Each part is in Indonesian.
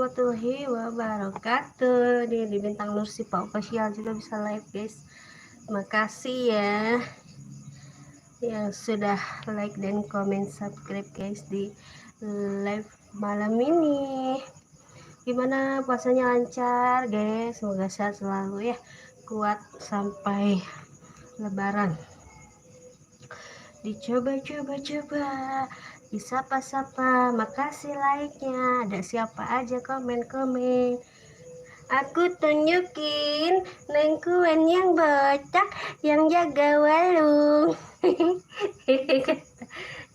warahmatullahi wabarakatuh. Di Bintang Nur Sipa Official juga bisa live guys. Makasih ya yang sudah like dan komen subscribe guys di live malam ini. Gimana puasanya, lancar guys? Semoga sehat selalu ya, kuat sampai lebaran. Dicoba-coba disapa-sapa. Makasih like-nya. Ada siapa aja komen-komen. Aku tunjukin Neng Kuen yang botak yang jaga warung.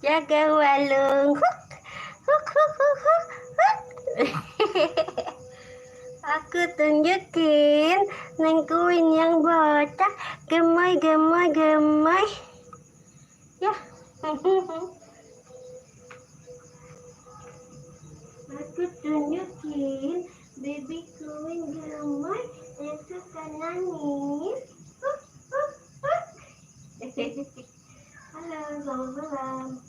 Jaga warung. Huk, huk, huk, huk, huk. Aku tunjukin Neng Kuen yang botak gemoy gemoy gemoy. Ya. Aku tunjukin baby Queen gemoy yang suka nangis. Halo, selamat malam.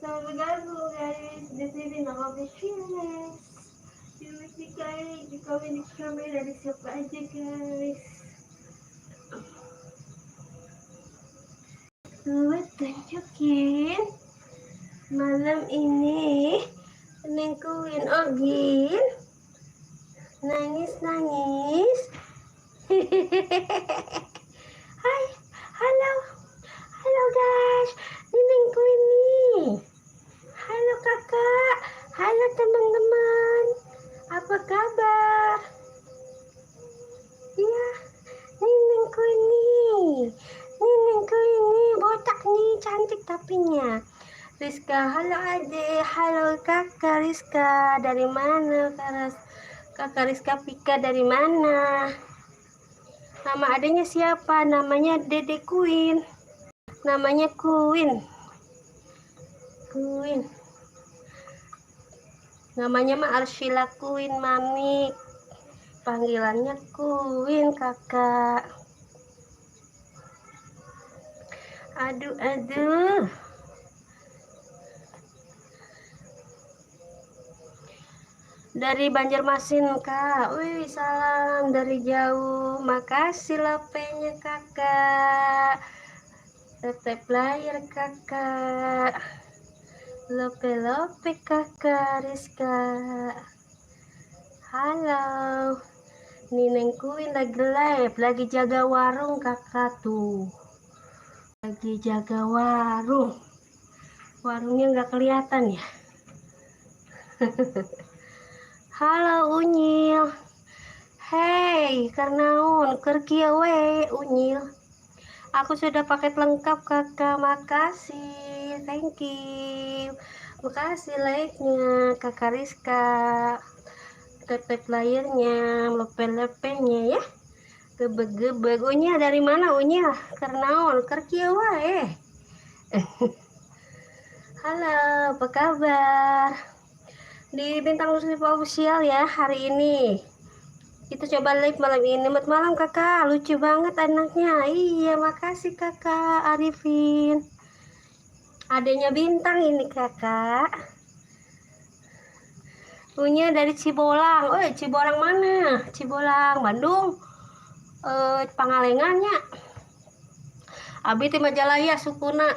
Selamat bergabung guys di sini nama Official. Guys, di komen dari siapa aja guys. Gue tunjukin malam ini Neng Queen Ogin nangis. Hai, halo guys, ini Neng Queen nih. Halo kakak, halo teman-teman, apa kabar? Iya, ini Neng Queen nih. Neng Queen nih, botak nih, cantik tapinya. Rizka, halo adik, halo kakak Rizka, dari mana kakak Rizka Pika dari mana? Nama adiknya siapa? Namanya Dede Queen. Namanya Queen. Namanya mah Arshila Queen Mami. Panggilannya Queen kakak. Aduh. Dari Banjarmasin kak. Wih, salam dari jauh. Makasih lopenya kakak. Tetep player kakak. Lope kakak Rizka. Halo. Neng Queen lagi live, lagi jaga warung kakak tuh. Lagi jaga warung. Warungnya nggak kelihatan ya. Halo Unyil. Hey, karnaun kerkia we Unyil. Aku sudah paket lengkap kakak, makasih. Thank you. Makasih like-nya kakak Rizka. Tetep layarnya, lepe-lepenya ya. Gebeg-gebeg. Unyil dari mana Unyil? Karnaun kerkia we. Halo, apa kabar? Di Bintang Nur Sipa Official ya hari ini. Kita coba live malam ini. Selamat malam kakak, lucu banget anaknya. Iya, makasih kakak Arifin. Adanya Bintang ini kakak. Punya dari Cibolang. Cibolang mana? Cibolang, Bandung. Pangalengannya. Abi di Majalaya sukuna.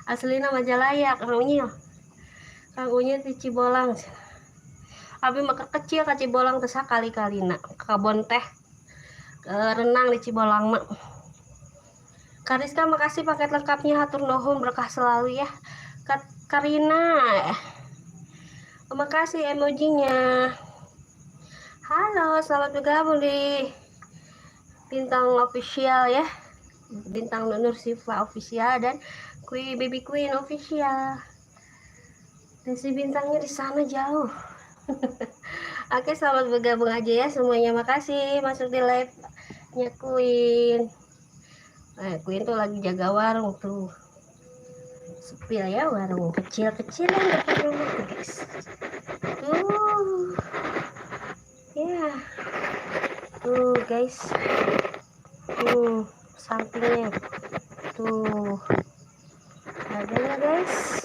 Aslina Majalaya, Kang Unyil di Cibolang. Abi makan kecil ke Cibolang teh kali-kali nak kebon teh renang di Cibolang mak. Kariska makasih paket lengkapnya, hatur nuhun, berkah selalu ya. Karina makasih emojinya. Halo, selamat bergabung di Bintang Official ya. Bintang Nur Sipa Official dan Baby Queen Official. Dan si bintangnya di sana jauh. Oke, selamat bergabung aja ya semuanya. Makasih masuk di live nya Queen. Queen tuh lagi jaga warung tuh. Sepil ya, warung kecil-kecil yang depan rumah tuh guys. Tuh. Ya. Tuh guys. Tuh sampingnya. Tuh. Adanya guys.